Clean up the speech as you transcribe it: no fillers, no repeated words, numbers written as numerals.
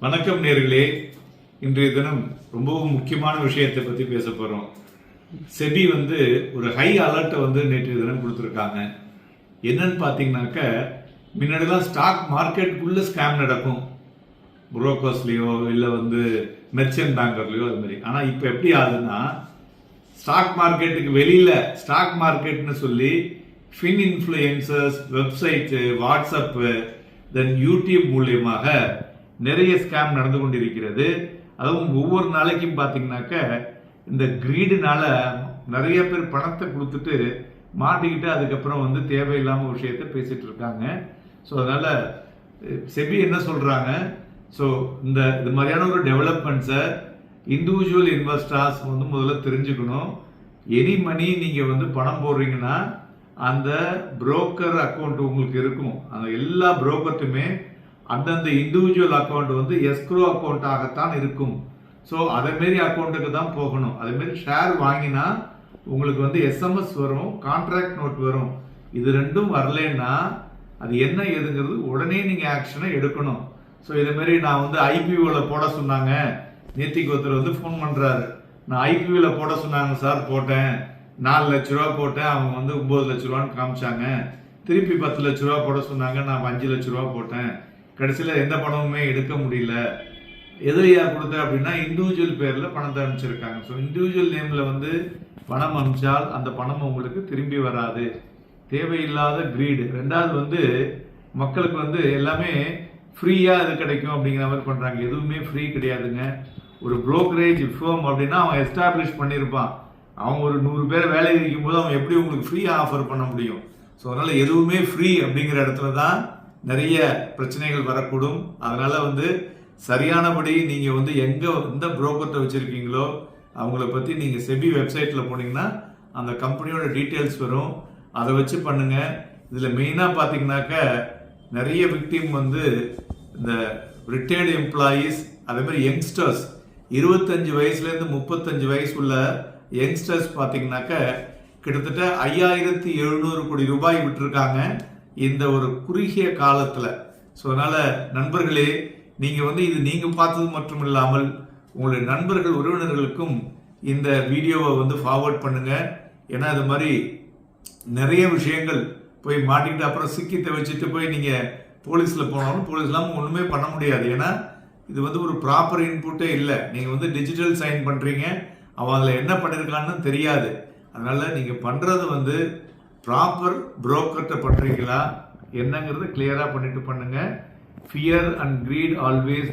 வணக்கம் நேர்களே. இன்றைய தினம் ரொம்பவும் முக்கியமான விஷயத்தை பற்றி பேச போகிறோம். செபி ஒரு ஹை அலர்ட்டை நேற்றைய தினம் கொடுத்துருக்காங்க. என்னன்னு பார்த்தீங்கன்னாக்க, முன்னாடிலாம் ஸ்டாக் மார்க்கெட்டுக்குள்ளே ஸ்கேம் நடக்கும், புரோக்கர்ஸ்லேயோ இல்லை மெர்ச்சன்ட் பேங்கர்லேயோ அது மாதிரி. ஆனால் இப்போ எப்படி ஆகுதுன்னா, ஸ்டாக் மார்க்கெட்டுக்கு வெளியில் ஸ்டாக் மார்க்கெட்னு சொல்லி ஃபின் இன்ஃப்ளூயன்சர்ஸ், வெப்சைட்டு, வாட்ஸ்அப்பு, தென் யூடியூப் மூலியமாக நிறைய ஸ்கேம் நடந்து கொண்டிருக்கிறது. அதுவும் ஒவ்வொரு நாளைக்கும் பார்த்தீங்கன்னாக்க இந்த கிரீடுனால நிறைய பேர் பணத்தை கொடுத்துட்டு மாட்டிக்கிட்டு அதுக்கப்புறம் தேவையில்லாமல் விஷயத்தை பேசிட்டு இருக்காங்க. ஸோ அதனால செபி என்ன சொல்றாங்க, ஸோ இது மாதிரியான ஒரு டெவலப்மெண்ட்ஸை இண்டிவிஜுவல் இன்வெஸ்டர்ஸ் முதல்ல தெரிஞ்சுக்கணும். எனி மணி நீங்கள் பணம் போடுறீங்கன்னா அந்த புரோக்கர் அக்கௌண்ட் உங்களுக்கு இருக்கும். அந்த எல்லா புரோக்கர்ட்டுமே அந்தந்த இண்டிவிஜுவல் அக்கௌண்ட் எஸ்க்ரோ அக்கௌண்ட்டாகத்தான் இருக்கும். ஸோ அதேமாரி அக்கௌண்ட்டுக்கு தான் போகணும். அதேமாரி ஷேர் வாங்கினா உங்களுக்கு எஸ்எம்எஸ் வரும், கான்ட்ராக்ட் நோட் வரும். இது ரெண்டும் வரலன்னா அது என்ன ஏதுங்கிறது உடனே நீங்கள் ஆக்ஷனை எடுக்கணும். ஸோ இதேமாரி நான் ஐபிஓவில் போட சொன்னாங்க, நேத்திக்கு ஒருத்தர் ஃபோன் பண்ணுறாரு, நான் ஐபிஓவில் போட சொன்னாங்க சார், போட்டேன், 4 லட்ச ரூபா போட்டேன், அவங்க 9 லட்ச ரூபான்னு காமிச்சாங்க, திருப்பி 10 லட்ச ரூபா போட சொன்னாங்க, நான் 5 லட்ச ரூபா போட்டேன், கடைசியில் எந்த பணமுமே எடுக்க முடியல. எதிரியா கொடுத்த அப்படின்னா இண்டிவிஜுவல் பேரில் பணத்தை அனுப்பிச்சிருக்காங்க. ஸோ இண்டிவிஜுவல் நேமில் பணம் அனுப்பிச்சால் அந்த பணம் உங்களுக்கு திரும்பி வராது. தேவையில்லாத கிரீடு. ரெண்டாவது மக்களுக்கு எல்லாமே ஃப்ரீயாக இது கிடைக்கும் அப்படிங்கிற மாதிரி பண்ணுறாங்க. எதுவுமே ஃப்ரீ கிடையாதுங்க. ஒரு புரோக்கரேஜ் ஃபேம் அப்படின்னா அவன் எஸ்டாப்ளிஷ் பண்ணியிருப்பான். அவன் ஒரு 100 பேர் வேலை வைக்கும் போது அவன் எப்படி உங்களுக்கு ஃப்ரீயாக ஆஃபர் பண்ண முடியும்? ஸோ அதனால் எதுவுமே ஃப்ரீ அப்படிங்கிற இடத்துல தான் நிறைய பிரச்சனைகள் வரக்கூடும். அதனால சரியானபடி நீங்கள் எந்த புரோக்கர்ட்ட வச்சுருக்கீங்களோ அவங்கள பற்றி நீங்கள் செபி வெப்சைட்டில் போனீங்கன்னா அந்த கம்பெனியோட டீட்டெயில்ஸ் வரும், அதை வச்சு பண்ணுங்க. இதில் மெயினாக பார்த்தீங்கன்னாக்க நிறைய விக்டிம் இந்த ரிட்டையர்டு எம்ப்ளாயீஸ், அதே மாதிரி யங்ஸ்டர்ஸ், 25 வயசுலேருந்து 35 வயசு உள்ள யங்ஸ்டர்ஸ் பார்த்தீங்கன்னாக்க கிட்டத்தட்ட 5700 கோடி ரூபாய் விட்டுருக்காங்க இந்த ஒரு குறுகிய காலத்தில். ஸோ அதனால நண்பர்களே, நீங்கள் இது நீங்கள் பார்த்தது மட்டும் இல்லாமல் உங்களுடைய நண்பர்கள், உறவினர்களுக்கும் இந்த வீடியோவை ஃபார்வர்ட் பண்ணுங்க. ஏன்னா இது மாதிரி நிறைய விஷயங்கள் போய் மாட்டிக்கிட்டு அப்புறம் சிக்கித்தை வச்சுட்டு போய் நீங்கள் போலீஸில் போனாலும் போலீஸ்லாம் ஒன்றுமே பண்ண முடியாது. ஏன்னா இது ஒரு ப்ராப்பர் இன்புட்டே இல்லை. நீங்கள் டிஜிட்டல் சைன் பண்ணுறீங்க, அவன் அதில் என்ன பண்ணியிருக்கான்னு தெரியாது. அதனால நீங்கள் பண்ணுறது ப்ராப்பர் புரோக்கர்கிட்ட பண்ணுறீங்களா என்னங்கிறது கிளியராக பண்ணிட்டு பண்ணுங்க. Fear and greet always